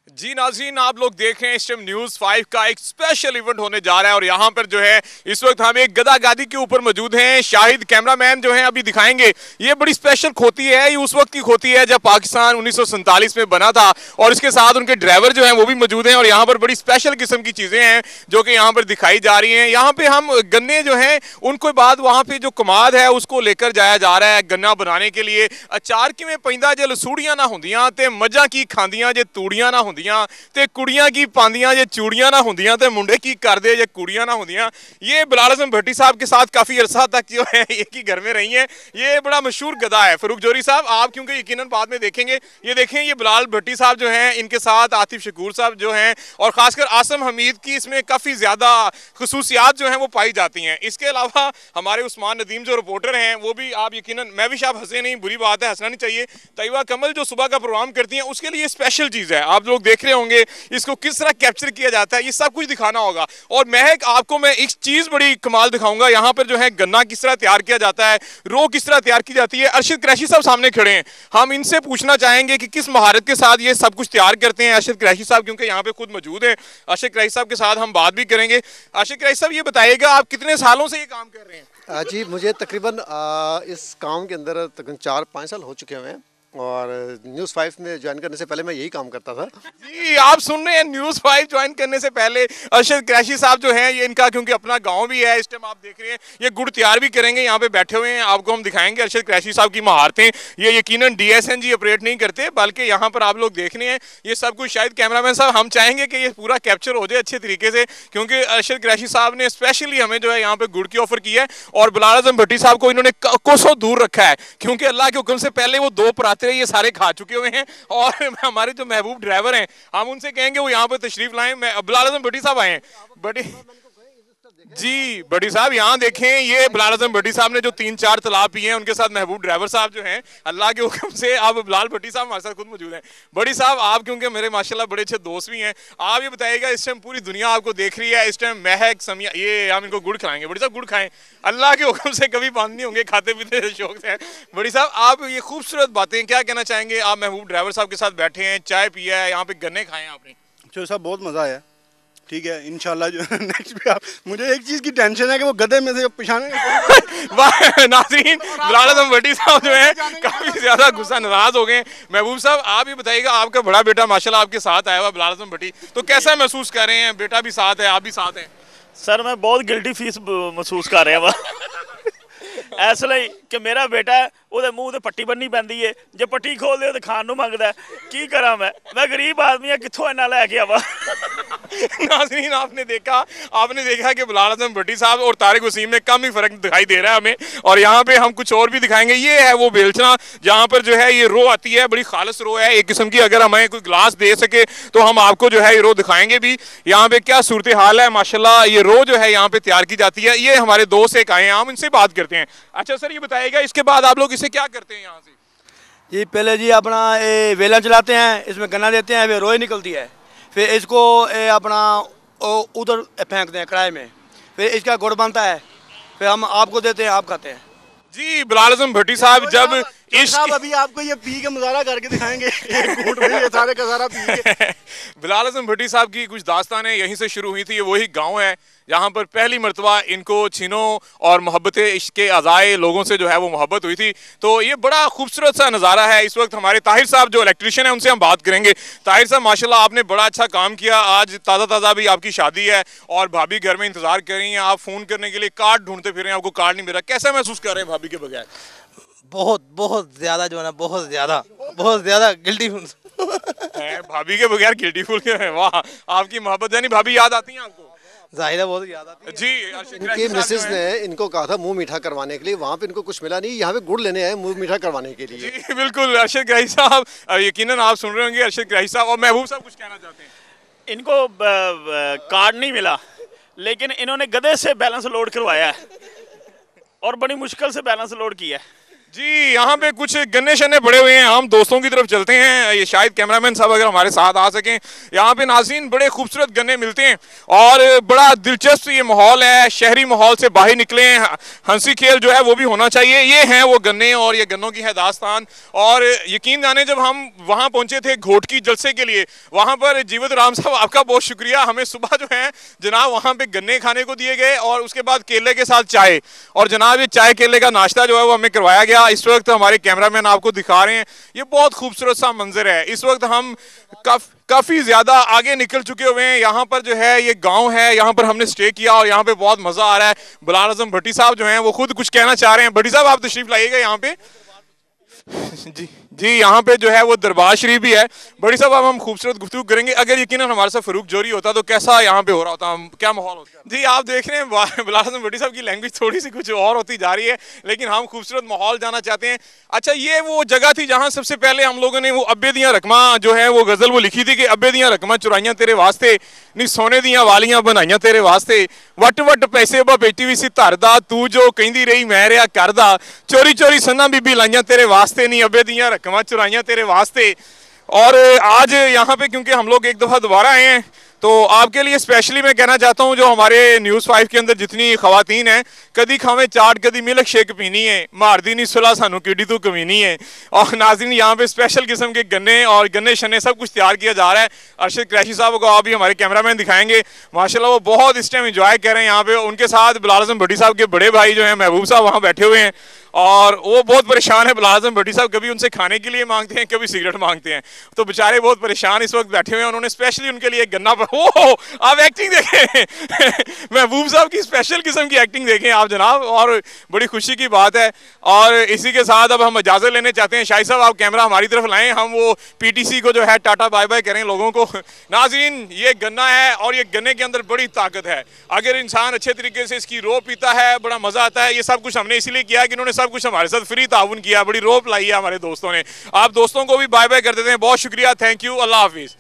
जी नाज़रीन, आप लोग देख रहे हैं इस टाइम न्यूज़ 5 का एक स्पेशल इवेंट होने जा रहा है और यहाँ पर जो है इस वक्त हम एक गदा गादी के ऊपर मौजूद हैं। शाहिद कैमरामैन जो हैं अभी दिखाएंगे। ये बड़ी स्पेशल खोती है, ये उस वक्त की खोती है जब पाकिस्तान 1947 में बना था और इसके साथ उनके ड्राइवर जो हैं वो भी मौजूद हैं और यहाँ पर बड़ी स्पेशल किस्म की चीज़ें हैं जो कि यहाँ पर दिखाई जा रही हैं। यहाँ पे हम गन्ने जो हैं उनको बाद वहाँ पे जो कमाद है उसको लेकर जाया जा रहा है गन्ना बनाने के लिए। अचार किवें पैंदा जे लसूड़ियां ना होंदियां ते मझां की खांदियां जे तूड़ियां ना होंदियां ते कुड़ियां की पांदियां जे चूड़ियां ना होंदियां ते मुंडे की करदे जे कुड़ियां ना होंदियां। ये बिलाल हसन भट्टी साहब के साथ काफ़ी अरसा तक जो है एक ही घर में रही हैं। ये बड़ा मशहूर गदा है। फरूक जोहरी साहब, आप क्योंकि यकीनन बाद में देखेंगे, ये देखें ये बिलाल भट्टी साहब जो हैं, इनके साथ आतिफ शकूर साहब जो हैं और ख़ासकर आसम हमीद की इसमें काफ़ी ज़्यादा खसूसियात जो हैं वो पाई जाती हैं। इसके अलावा हमारे उस्मान नदीम जो रिपोर्टर हैं वो भी, आप यकीनन, मैं भी आप हंसे नहीं, बुरी बात है, हंसना नहीं चाहिए। तैयबा कमल जो सुबह का प्रोग्राम करती हैं उसके लिए स्पेशल चीज़ है। आप लोग देख रहे होंगे इसको किस तरह कैप्चर किया जाता है, ये सब कुछ दिखाना होगा। और महक, आपको मैं एक चीज़ बड़ी कमाल दिखाऊंगा। यहाँ पर जो है गन्ना किस तरह तैयार किया जाता है, रो किस तरह तैयार की जाती है। अरशद कुरैशी साहब सामने खड़े हैं, हम इनसे पूछना चाहेंगे कि किस महारत के साथ ये सब कुछ तैयार करते हैं। अरशद कुरैशी साहब क्योंकि यहाँ पे खुद मौजूद हैं, अरशद कुरैशी साहब के साथ हम बात भी करेंगे। अरशद कुरैशी साहब, ये बताइएगा आप कितने सालों से ये काम कर रहे हैं? जी, मुझे तकरीबन इस काम के अंदर तकरीबन 4-5 साल हो चुके हुए हैं और न्यूज़ 5 में ज्वाइन करने से पहले मैं यही काम करता था। जी, आप सुन रहे हैं न्यूज़ 5 ज्वाइन करने से पहले अरशद कुरैशी साहब जो हैं, ये इनका क्योंकि अपना गांव भी है। इस टाइम आप देख रहे हैं ये गुड़ तैयार भी करेंगे, यहाँ पे बैठे हुए हैं, आपको हम दिखाएंगे अरशद कुरैशी साहब की महारतें। ये यकीनन DSNG ऑपरेट नहीं करते, बल्कि यहाँ पर आप लोग देख रहे हैं ये सब कुछ। शायद कैमरामैन साहब, हम चाहेंगे कि ये पूरा कैप्चर हो जाए अच्छे तरीके से, क्योंकि अरशद कुरैशी साहब ने स्पेशली हमें जो है यहाँ पे गुड़ की ऑफर की है और बिलाल हसन भट्टी साहब को इन्होंने कोसों दूर रखा है, क्योंकि अल्लाह के हुक्म से पहले वो 2 पराते ये सारे खा चुके हुए हैं। और हमारे जो महबूब ड्राइवर हैं, हम उनसे कहेंगे वो यहाँ पे तशरीफ लाएं। बिलाल हसन भट्टी साहब आए हैं। बड़ी जी, भट्टी साहब यहाँ देखें, ये बिलाल हसन भट्टी साहब ने जो 3-4 तालाब पिए हैं, उनके साथ महबूब ड्राइवर साहब जो हैं, अल्लाह के हुक्म से आप बिलाल भट्टी साहब हमारे साथ खुद मौजूद हैं। बड़ी साहब, आप क्योंकि मेरे माशाल्लाह बड़े अच्छे दोस्त भी हैं, आप ये बताइएगा, इस टाइम पूरी दुनिया आपको देख रही है, इस टाइम महक समिया, ये हम इनको गुड़ खिलाएंगे। बड़ी साहब गुड़ खाएं, अल्लाह के हुक्म से कभी बंद नहीं होंगे, खाते पीते से शौक से हैं। बड़ी साहब, आप ये खूबसूरत बातें क्या कहना चाहेंगे? आप महबूब ड्राइवर साहब के साथ बैठे हैं, चाय पिया है, यहाँ पे गन्ने खाए हैं आपने। चलो साहब, बहुत मज़ा आया। ठीक है, इंशाल्लाह जो नेक्स्ट भी आप, मुझे एक चीज़ की टेंशन है कि वो गधे में से पिछाने नाज़रीन, बिलाल हसन भट्टी साहब जो है काफ़ी ज़्यादा गुस्सा नाराज़ हो गए। महबूब साहब, आप ये बताइएगा, आपका बड़ा बेटा माशाल्लाह आपके साथ आया हुआ बिलाल हसन भट्टी, तो कैसा महसूस कर रहे हैं? बेटा भी साथ है, आप भी साथ हैं। सर, मैं बहुत गिल्टी फीस महसूस कर रहा वा इसलिए कि मेरा बेटा है, ਉਹਦੇ ਮੂੰਹ ਤੇ ਪੱਟੀ ਬੰਨੀ ਪੈਂਦੀ ਏ, ਜੇ ਪੱਟੀ ਖੋਲਦੇ ਤੇ ਖਾਣ ਨੂੰ ਮੰਗਦਾ। ਕੀ ਕਰਾਂ मैं गरीब आदमी है, कित्थों इन्ना लेके आवा। नाज़रीन, आपने देखा कि बिलाल हसन भट्टी साहब और तारिक वसीम में कम ही फ़र्क दिखाई दे रहा है हमें। और यहाँ पे हम कुछ और भी दिखाएंगे। ये है वो बेलचना जहाँ पर जो है ये रो आती है, बड़ी खालस रो है एक किस्म की। अगर हमें कोई गिलास दे सके तो हम आपको जो है ये रो दिखाएंगे भी, यहाँ पे क्या सूरत हाल है। माशाल्लाह, ये रो जो है यहाँ पे तैयार की जाती है। ये हमारे दोस्त एक आए हैं, हम इनसे बात करते हैं। अच्छा सर, ये बताइएगा, इसके बाद आप लोग इसे क्या करते हैं यहाँ से? जी, पहले जी अपना ये वेलन चलाते हैं, इसमें गन्ना देते हैं, फिर रोई निकलती है, फिर इसको अपना उधर फेंकते हैं कढ़ाई में, फिर इसका गुड़ बनता है, फिर हम आपको देते हैं, आप खाते हैं। जी, बिलाल हसन भट्टी साहब, जब साहब अभी आपको ये पी के मुजाहरा करके दिखाएंगे एक घूंट में ये सारे का सारा पी के। बिलाल हसन भट्टी साहब की कुछ दास्तानें यहीं से शुरू हुई थी। ये वही गांव है जहां पर पहली मरतबा इनको छीनों और मोहब्बत इश्क़ अज़ाए लोगों से जो है वो मोहब्बत हुई थी। तो ये बड़ा खूबसूरत सा नज़ारा है। इस वक्त हमारे ताहिर साहब जो इलेक्ट्रिशियन है उनसे हम बात करेंगे। ताहिर साहब, माशाल्लाह आपने बड़ा अच्छा काम किया। आज ताज़ा भी आपकी शादी है और भाभी घर में इंतज़ार कर रही हैं, आप फ़ोन करने के लिए कार्ड ढूंढते फिर रहे हैं, आपको कार्ड नहीं मिला, कैसा महसूस कर रहे हैं भाभी के बगैर? बहुत ज़्यादा जो है ना, बहुत ज़्यादा गिल्टी भाभी के बगैर गिल्टी फुल के हैं। वाह, आपकी मोहब्बत, यानी भाभी याद आती है आपको? जाहिर है, बहुत याद आती है जी। इनकी मिसेस ने इनको कहा था मुंह मीठा करवाने के लिए, वहाँ पे इनको कुछ मिला नहीं, यहाँ पे गुड़ लेने आए मुंह मीठा करवाने के लिए। जी बिल्कुल। अरशद कुरैशी साहब, यकीनन आप सुन रहे होंगे अरशद कुरैशी साहब। और महबूब साहब कुछ कहना चाहते हैं? इनको कार्ड नहीं मिला, लेकिन इन्होंने गधे से बैलेंस लोड करवाया है और बड़ी मुश्किल से बैलेंस लोड किया है। जी यहाँ पे कुछ गन्ने शन्ने पड़े हुए हैं, हम दोस्तों की तरफ चलते हैं। ये शायद कैमरामैन साहब अगर हमारे साथ आ सकें। यहाँ पे नाज़रीन बड़े खूबसूरत गन्ने मिलते हैं और बड़ा दिलचस्प ये माहौल है, शहरी माहौल से बाहर निकले हैं, हंसी खेल जो है वो भी होना चाहिए। ये हैं वो गन्ने और ये गन्नों की है दास्तान। और यकीन जाने जब हम वहाँ पहुँचे थे घोटकी जलसे के लिए, वहाँ पर जीवत राम साहब आपका बहुत शुक्रिया, हमें सुबह जो है जनाब वहाँ पे गन्ने खाने को दिए गए और उसके बाद केले के साथ चाय, और जनाब ये चाय केले का नाश्ता जो है वो हमें करवाया गया। इस वक्त हमारे कैमरामैन आपको दिखा रहे हैं, ये बहुत खूबसूरत सा मंजर है। इस वक्त हम काफी ज्यादा आगे निकल चुके हुए हैं। यहाँ पर जो है ये गांव है, यहाँ पर हमने स्टे किया और यहाँ पे बहुत मजा आ रहा है। बिलाल आजम भट्टी साहब जो हैं वो खुद कुछ कहना चाह रहे हैं। भट्टी साहब आप तशरीफ लाइएगा यहाँ पे। जी यहाँ पे जो है वो दरबार शरीफ भी है। बड़ी साहब अब हम खूबसूरत गुफ्तगू करेंगे। अगर यकीनन हमारे साथ फरूक जोरी होता तो कैसा यहाँ पे हो रहा होता, क्या माहौल होता? जी आप देख रहे हैं बिलाल आजम भट्टी साहब की लैंग्वेज थोड़ी सी कुछ और होती जा रही है, लेकिन हम खूबसूरत माहौल जाना चाहते हैं। अच्छा ये वो जगह थी जहाँ सबसे पहले हम लोगों ने वो अब्बे दियाँ रकमा जो है वो गजल वो लिखी थी कि अब्बे दियाँ रकमा चुराइयां तेरे वास्ते, नी सोने दियाँ वालियां बनाइयां तेरे वास्ते, वट वट पैसे बा बेटी भी सी धरदा, तू जो कहती रही मैं रहा करदा, चोरी चोरी सन्ना बीबी लाइयां तेरे वास्ते, नी अब्बे दियाँ रकमा चुराइयां तेरे वास्ते। और आज यहाँ पे क्योंकि हम लोग एक दफ़ा दोबारा आए हैं तो आपके लिए स्पेशली मैं कहना चाहता हूँ जो हमारे न्यूज़ 5 के अंदर जितनी खवातीन हैं, कदी खावे चाट कदी मिल्क शेक पीनी है, मारदी नहीं सुलह सानू किडी तू कमीनी है। और नाज़रीन यहाँ पे स्पेशल किस्म के गन्ने और गन्ने शन्ने सब कुछ तैयार किया जा रहा है। अरशद क्रैशी साहब को आप भी हमारे कैमरामैन दिखाएंगे, माशाल्लाह वो बहुत इस टाइम इंजॉय कर रहे हैं यहाँ पे। उनके साथ बिलाल आजम भट्टी साहब के बड़े भाई जो हैं महबूब साहब वहाँ बैठे हुए हैं और वो बहुत परेशान है। बिलाल आजम भट्टी साहब कभी उनसे खाने के लिए मांगते हैं, कभी सिगरेट मांगते हैं, तो बेचारे बहुत परेशान इस वक्त बैठे हुए हैं। उन्होंने स्पेशली उनके लिए गन्ना ओह आप एक्टिंग देखें महबूब साहब की स्पेशल किस्म की एक्टिंग देखें आप जनाब, और बड़ी खुशी की बात है। और इसी के साथ अब हम इजाज़त लेने चाहते हैं। शाहिद साहब आप कैमरा हमारी तरफ लाएं, हम वो पीटीसी को जो है टाटा बाय बाय करें लोगों को। नाज़रीन ये गन्ना है और ये गन्ने के अंदर बड़ी ताकत है। अगर इंसान अच्छे तरीके से इसकी रो पीता है बड़ा मज़ा आता है। ये सब कुछ हमने इसीलिए किया कि इन्होंने सब कुछ हमारे साथ फ्री ताउन किया, बड़ी रोप लाई है हमारे दोस्तों ने। आप दोस्तों को भी बाय बाय कर देते हैं। बहुत शुक्रिया, थैंक यू, अल्लाह हाफिज़।